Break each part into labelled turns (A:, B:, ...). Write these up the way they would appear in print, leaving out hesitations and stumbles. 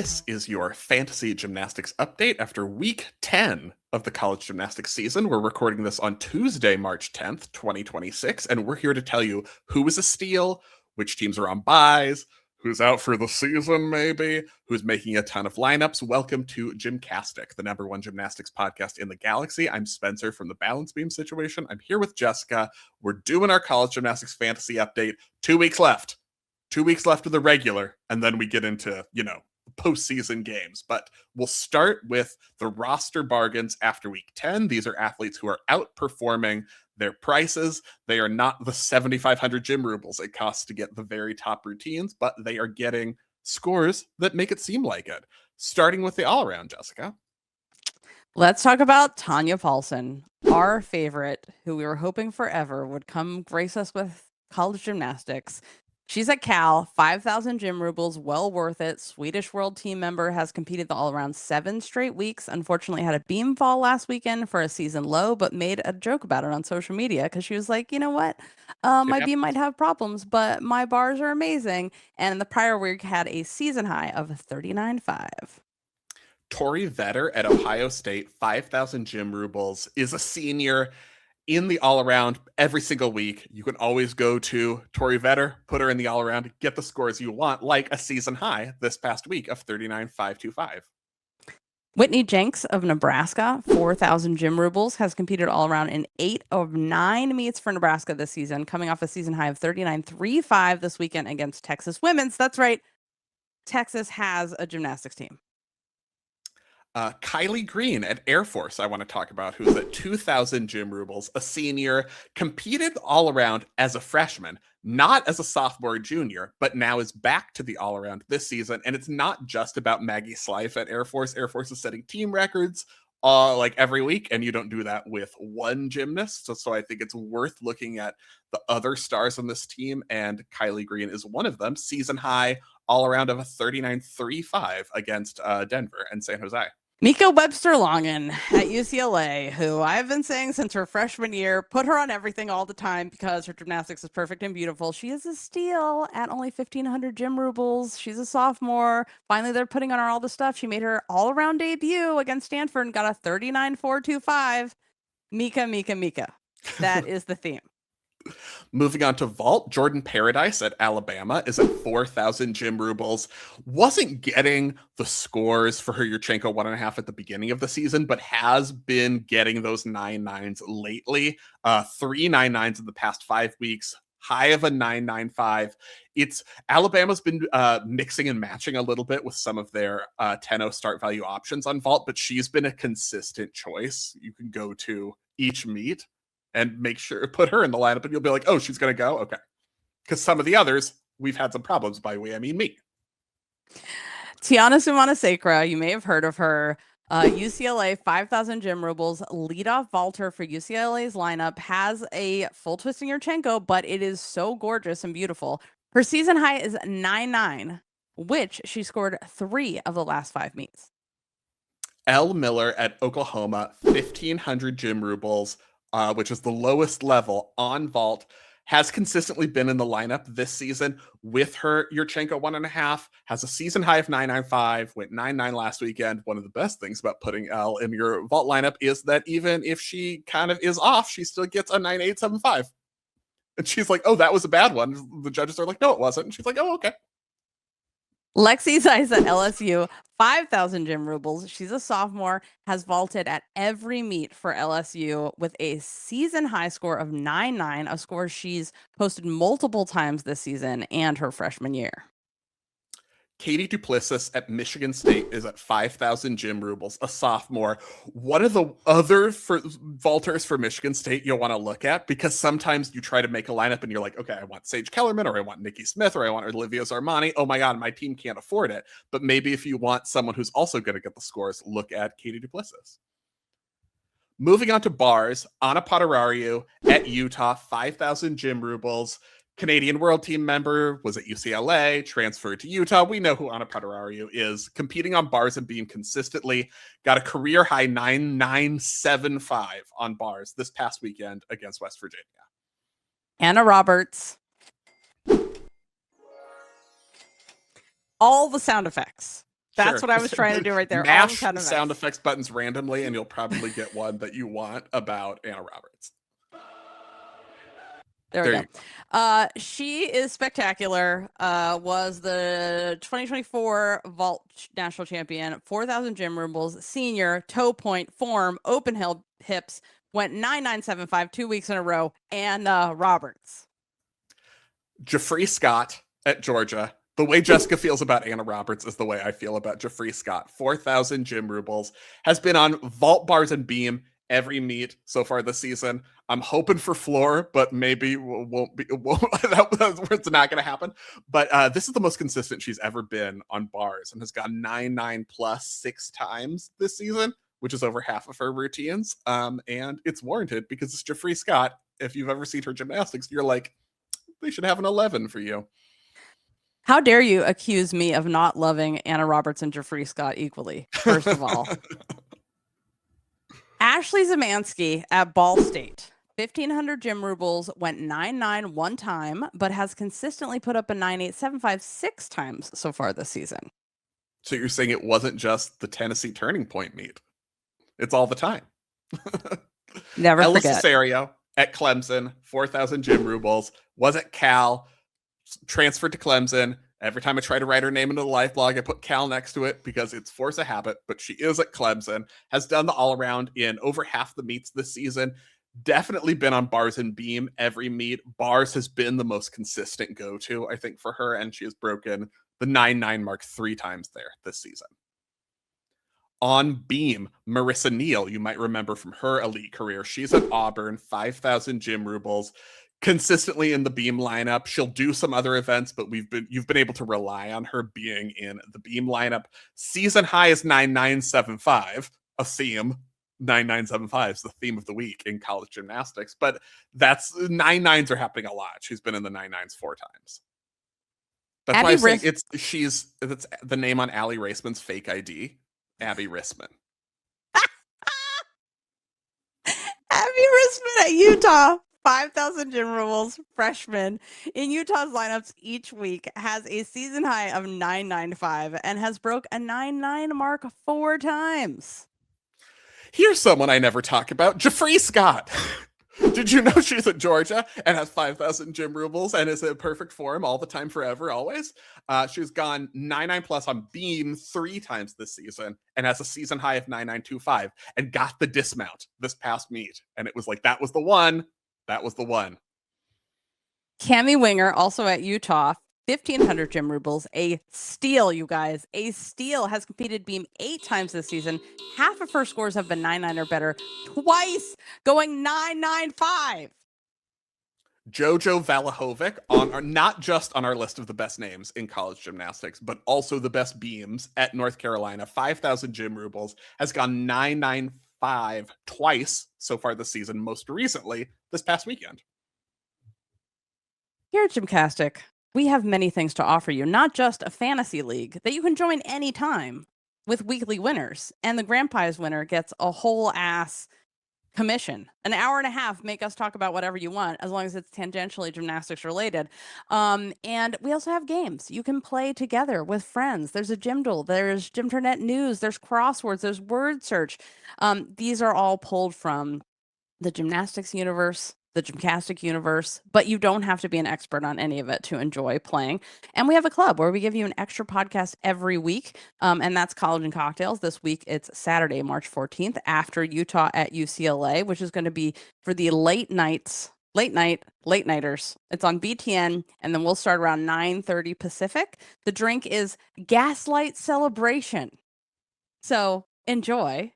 A: This is your fantasy gymnastics update after week 10 of the college gymnastics season. We're recording this on Tuesday, March 10th, 2026, and we're here to tell you who is a steal, which teams are on buys, who's out for the season maybe, who's making a ton of lineups. Welcome to GymCastic, the #1 gymnastics podcast in the galaxy. I'm Spencer from the Balance Beam Situation. I'm here with Jessica. We're doing our college gymnastics fantasy update. 2 weeks left. 2 weeks left of the regular, and then we get into, postseason games. But we'll start with the roster bargains after week 10. These are athletes who are outperforming their prices. They are not the 7,500 gym rubles it costs to get the very top routines, but they are getting scores that make it seem like it. Starting with the all-around, Jessica.
B: Let's talk about Tanya Paulson, our favorite, who we were hoping forever would come grace us with college gymnastics. She's at Cal, 5,000 gym rubles, well worth it. Swedish world team member, has competed the all-around 7 straight weeks. Unfortunately, had a beam fall last weekend for a season low, but made a joke about it on social media because she was like, you know what? My beam might have problems, but my bars are amazing. And in the prior week had a season high of 39.5.
A: Tori Vetter at Ohio State, 5,000 gym rubles, is a senior in the all-around every single week. You can always go to Tori Vetter, put her in the all-around, get the scores you want, like a season high this past week of 39.525.
B: Whitney Jenks of Nebraska, 4,000 gym rubles, has competed all around in 8 of 9 meets for Nebraska this season, coming off a season high of 39.35 this weekend against Texas Women's. That's right. Texas has a gymnastics team.
A: Kylie Green at Air Force, I want to talk about, who's at 2,000 gym rubles, a senior, competed all around as a freshman, not as a sophomore or junior, but now is back to the all around this season. And it's not just about Maggie Slife at Air Force. Air Force is setting team records like every week, and you don't do that with one gymnast. So I think it's worth looking at the other stars on this team, and Kylie Green is one of them. Season high all around of a 39.35 against Denver and San Jose.
B: Mika Webster-Longin at UCLA, who I've been saying since her freshman year, put her on everything all the time because her gymnastics is perfect and beautiful. She is a steal at only 1,500 gym rubles. She's a sophomore. Finally, they're putting on her all the stuff. She made her all-around debut against Stanford and got a 39.425. Mika. That is the theme.
A: Moving on to vault, Jordan Paradise at Alabama is at 4,000 gym rubles. Wasn't getting the scores for her Yurchenko 1.5 at the beginning of the season, but has been getting those 9.9s lately. 3 9.9s in the past 5 weeks. High of a 9.95. Alabama's been mixing and matching a little bit with some of their 10-0 start value options on vault, but she's been a consistent choice. You can go to each meet and make sure, put her in the lineup, and you'll be like, oh, she's going to go? Okay. Because some of the others, we've had some problems. By we, I mean me.
B: Tiana Sumana-Sacra, you may have heard of her. UCLA, 5,000 gym rubles, leadoff vaulter for UCLA's lineup, has a full twisting Yurchenko, but it is so gorgeous and beautiful. Her season high is 9.9, which she scored 3 of the last 5 meets.
A: Elle Miller at Oklahoma, 1,500 gym rubles, which is the lowest level on vault, has consistently been in the lineup this season with her Yurchenko 1.5, has a season high of 9.95, went 9.9 last weekend. One of the best things about putting Elle in your vault lineup is that even if she kind of is off, she still gets a 9.875. And she's like, oh, that was a bad one. The judges are like, no, it wasn't. And she's like, oh, okay.
B: Lexi Zeiss at LSU, 5,000 gym rubles. She's a sophomore, has vaulted at every meet for LSU with a season high score of 9.9, a score she's posted multiple times this season and her freshman year.
A: Katie Duplessis at Michigan State is at 5,000 gym rubles, a sophomore. One of the other vaulters for Michigan State you'll want to look at, because sometimes you try to make a lineup and you're like, okay, I want Sage Kellerman, or I want Nikki Smith, or I want Olivia Zarmani. Oh my God, my team can't afford it. But maybe if you want someone who's also going to get the scores, look at Katie Duplessis. Moving on to bars, Anna Potterariu at Utah, 5,000 gym rubles. Canadian World Team member, was at UCLA, transferred to Utah. We know who Anna Potterariu is. Competing on bars and being consistently, got a career high 9.975 on bars this past weekend against West Virginia.
B: Anna Roberts. All the sound effects. That's
A: Sure.
B: what I was trying to do right there. All the
A: Mash
B: sound
A: sound
B: effects.
A: effects buttons randomly, and you'll probably get one that you want about Anna Roberts.
B: There we
A: There
B: go.
A: you go.
B: She is spectacular. Was the 2024 vault national champion, 4,000 gym rumbles, senior, toe point, form, open hips, went 9975 2 weeks in a row. Anna Roberts.
A: Jeffrey Scott at Georgia. The way Jessica feels about Anna Roberts is the way I feel about Jeffrey Scott. 4,000 gym rubles, has been on vault, bars, and beam every meet so far this season. I'm hoping for floor, but maybe won't be. It's not going to happen. But this is the most consistent she's ever been on bars, and has gone 9-9 plus 6 times this season, which is over half of her routines. And it's warranted because it's Jeffrey Scott. If you've ever seen her gymnastics, you're like, they should have an 11 for you.
B: How dare you accuse me of not loving Anna Roberts and Jeffrey Scott equally, first of all. Ashley Zemansky at Ball State. 1,500 gym rubles, went 9-9 one time, but has consistently put up a 9.875 6 times so far this season.
A: So you're saying it wasn't just the Tennessee Turning Point meet. It's all the time.
B: Never
A: Ella
B: forget.
A: Cesario at Clemson, 4,000 gym rubles, was at Cal, transferred to Clemson. Every time I try to write her name into the life blog, I put Cal next to it because it's force of habit, but she is at Clemson, has done the all-around in over half the meets this season, definitely been on bars and beam every meet. Bars has been the most consistent go-to, I think, for her, and she has broken the 9-9 mark 3 times there this season. On beam, Marissa Neal, you might remember from her elite career. She's at Auburn, 5,000 gym rubles, consistently in the beam lineup. She'll do some other events, but you've been able to rely on her being in the beam lineup. Season high is 9,975, a theme. 9,975 is the theme of the week in college gymnastics, but that's 9-9s are happening a lot. She's been in the 9-9s 4 times. That's why I'm saying that's the name on Allie Raceman's fake ID. Abby Risman.
B: Abby Risman at Utah. 5,000 gym rules, freshman in Utah's lineups each week, has a season high of 995 and has broke a 9-9 mark 4 times.
A: Here's someone I never talk about, Jeffrey Scott. Did you know she's at Georgia and has 5,000 gym rubles and is in perfect form all the time, forever, always? She's gone 9-9 plus on beam 3 times this season and has a season high of 9,925 and got the dismount this past meet. And it was like, that was the one. That was the one.
B: Cammie Winger, also at Utah, 1,500 gym rubles, a steal, you guys. A steal, has competed beam 8 times this season. Half of her scores have been 9-9 or better, twice going 9-9-5.
A: Jojo Valahovic, on not just on our list of the best names in college gymnastics, but also the best beams at North Carolina. 5,000 gym rubles, has gone 9-9-5 twice so far this season, most recently this past weekend.
B: Here at GymCastic, we have many things to offer you, not just a fantasy league that you can join anytime with weekly winners. And the grand prize winner gets a whole ass commission, an hour and a half, make us talk about whatever you want, as long as it's tangentially gymnastics related. And we also have games you can play together with friends. There's a gym duel, there's Gymternet news, there's crosswords, there's word search. These are all pulled from the gymnastics universe, the GymCastic universe, but you don't have to be an expert on any of it to enjoy playing. And we have a club where we give you an extra podcast every week, and that's College and Cocktails. This week, it's Saturday, March 14th, after Utah at UCLA, which is going to be for the late nighters. It's on BTN, and then we'll start around 9:30 Pacific. The drink is Gaslight Celebration. So enjoy.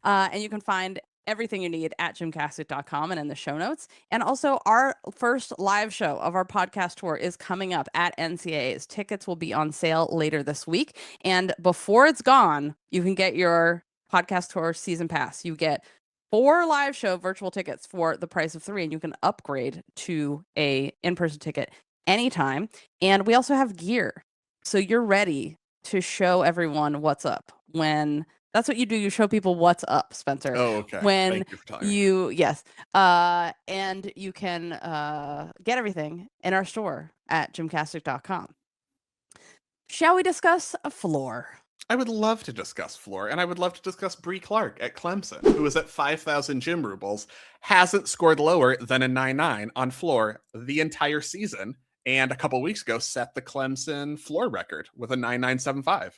B: And you can find everything you need at gymcastic.com and in the show notes. And also, our first live show of our podcast tour is coming up at NCAA's. Tickets will be on sale later this week. And before it's gone, you can get your podcast tour season pass. You get 4 live show virtual tickets for the price of 3, and you can upgrade to a in-person ticket anytime. And we also have gear, so you're ready to show everyone what's up when that's what you do. You show people what's up, Spencer.
A: Oh, okay.
B: When
A: Thank you for telling
B: me. Yes. And you can get everything in our store at gymcastic.com. Shall we discuss a floor?
A: I would love to discuss floor, and I would love to discuss Bree Clark at Clemson, who is at 5,000 gym rubles, hasn't scored lower than a 9.9 on floor the entire season, and a couple weeks ago set the Clemson floor record with a 9.975.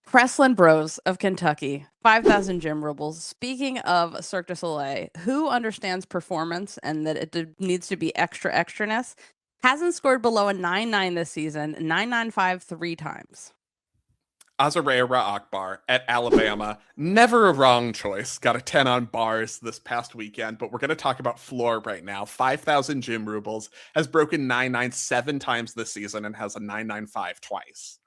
B: Kreslin Bros of Kentucky, 5,000 gym rubles. Speaking of Cirque du Soleil, who understands performance and that it needs to be extra extraness, hasn't scored below a 9.9 this season, 9.95 three times.
A: Azariah Ra-Akbar at Alabama, never a wrong choice. Got a 10 on bars this past weekend, but we're going to talk about floor right now. 5,000 gym rubles, has broken 9.9 7 times this season and has a 9.95 twice.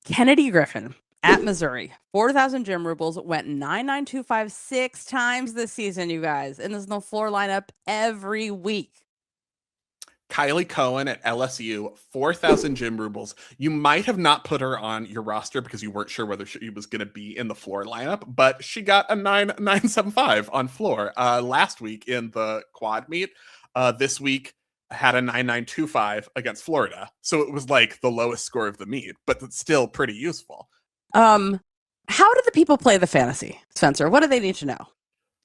B: Kennedy Griffin at Missouri, 4,000 gym rubles, went 9.925 6 times this season, you guys. And there's no floor lineup every week.
A: Kylie Cohen at LSU, 4,000 gym rubles. You might have not put her on your roster because you weren't sure whether she was going to be in the floor lineup, but she got a 9.975 on floor last week in the quad meet. This week had a 9.925 against Florida. So it was like the lowest score of the meet, but it's still pretty useful.
B: How do the people play the fantasy, Spencer? What do they need to know?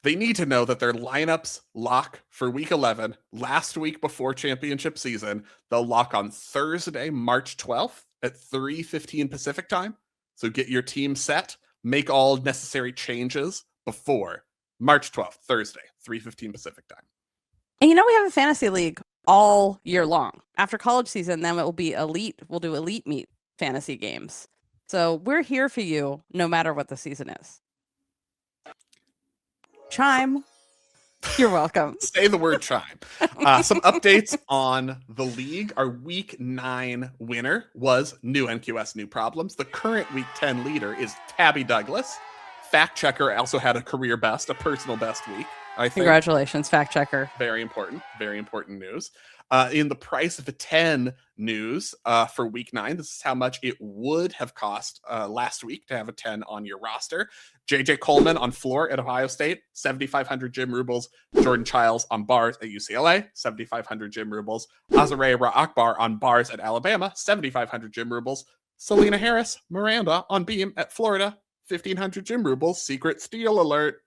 A: They need to know that their lineups lock for week 11 last week before championship season. They'll lock on Thursday, March 12th at 3:15 Pacific time. So get your team set, make all necessary changes before March 12th, Thursday, 3:15 Pacific time.
B: And we have a fantasy league all year long. After college season, then it will be elite. We'll do elite meet fantasy games. So we're here for you no matter what the season is. Chime. You're welcome.
A: Say the word chime. Some updates on the league. Our week 9 winner was new NQS, new problems. The current week 10 leader is Tabby Douglas. Fact checker also had a career best, a personal best week. I think.
B: Congratulations, fact checker.
A: Very important news. In the price of a 10 news for week 9, this is how much it would have cost last week to have a 10 on your roster. JJ Coleman on floor at Ohio State, 7,500 gym rubles. Jordan Childs on bars at UCLA, 7,500 gym rubles. Azariah Ra-Akbar on bars at Alabama, 7,500 gym rubles. Selena Harris, Miranda on beam at Florida, 1,500 gym rubles. Secret steal alert.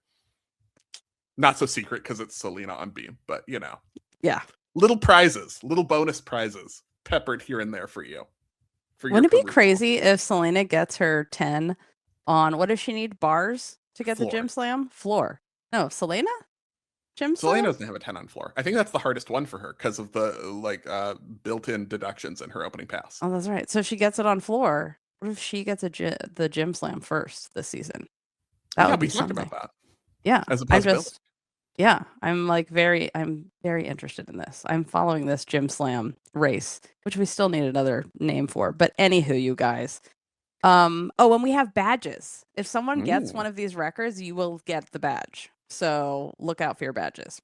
A: Not so secret because it's Selena on beam, but
B: Yeah.
A: Little prizes, little bonus prizes peppered here and there for you.
B: Wouldn't it be crazy if Selena gets her 10 on, what does she need? Bars to get
A: Floor.
B: the gym slam? Floor. No, Selena? Gym slam?
A: Selena doesn't have a 10 on floor. I think that's the hardest one for her because of the built-in deductions in her opening pass.
B: Oh, that's right. So if she gets it on floor. What if she gets the gym slam first this season?
A: That would be something. Talked about that.
B: Yeah.
A: As a possibility.
B: Yeah, I'm very interested in this. I'm following this gym slam race, which we still need another name for. But anywho, you guys. And we have badges. If someone gets one of these records, you will get the badge. So look out for your badges.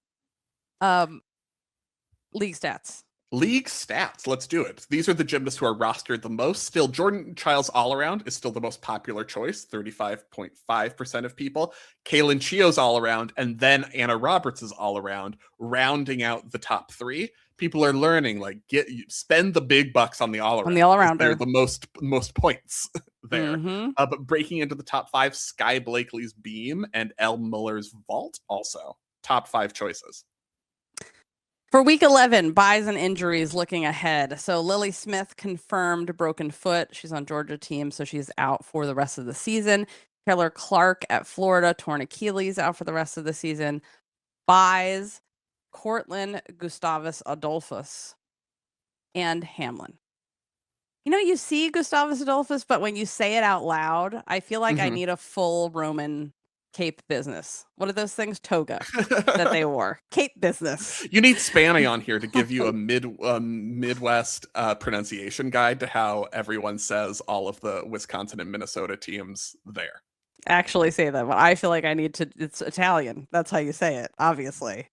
B: League stats.
A: League stats. Let's do it. These are the gymnasts who are rostered the most. Still, Jordan Childs all-around is still the most popular choice, 35.5% of people. Kaylin Chio's all-around, and then Anna Roberts' all-around, rounding out the top 3. People are learning, spend the big bucks on the all-around.
B: On the all-arounder.
A: They're the most points there. Mm-hmm. But breaking into the top 5, Sky Blakely's beam and Elle Muller's vault also. Top 5 choices.
B: For week 11, buys and injuries looking ahead. So Lily Smith confirmed broken foot. She's on Georgia team, so she's out for the rest of the season. Taylor Clark at Florida, torn Achilles, out for the rest of the season. Buys Cortland Gustavus Adolphus and Hamlin. You see Gustavus Adolphus, but when you say it out loud, I feel like I need a full Roman cape business. What are those things? Toga that they wore. Cape business.
A: You need Spanny on here to give you a Midwest pronunciation guide to how everyone says all of the Wisconsin and Minnesota teams there.
B: Actually say that, but I feel like I need to. It's Italian. That's how you say it, obviously.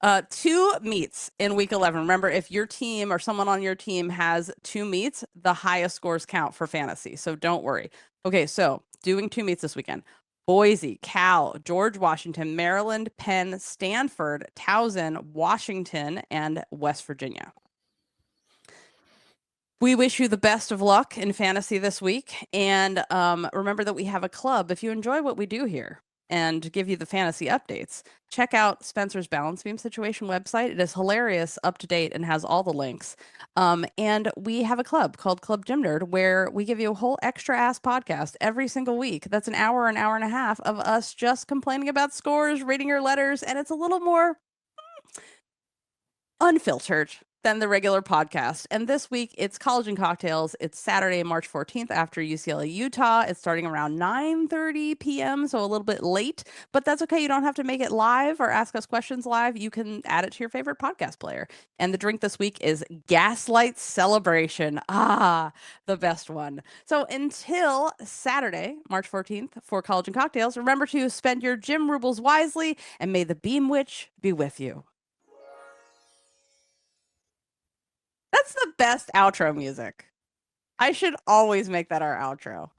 B: 2 meets in week 11. Remember, if your team or someone on your team has 2 meets, the highest scores count for fantasy. So don't worry. Okay, so doing 2 meets this weekend. Boise, Cal, George Washington, Maryland, Penn, Stanford, Towson, Washington, and West Virginia. We wish you the best of luck in fantasy this week. And remember that we have a club. If you enjoy what we do here and give you the fantasy updates, check out Spencer's Balance Beam Situation website. It is hilarious, up to date, and has all the links. And we have a club called Club Gym Nerd where we give you a whole extra ass podcast every single week. That's an hour and a half of us just complaining about scores, reading your letters, and it's a little more unfiltered than the regular podcast. And this week it's College and Cocktails. It's Saturday, March 14th after UCLA, Utah. It's starting around 9:30 p.m., so a little bit late, but that's okay. You don't have to make it live or ask us questions live. You can add it to your favorite podcast player. And the drink this week is Gaslight Celebration. Ah, the best one. So until Saturday, March 14th for College and Cocktails, remember to spend your gym rubles wisely, and may the Beam Witch be with you. That's the best outro music. I should always make that our outro.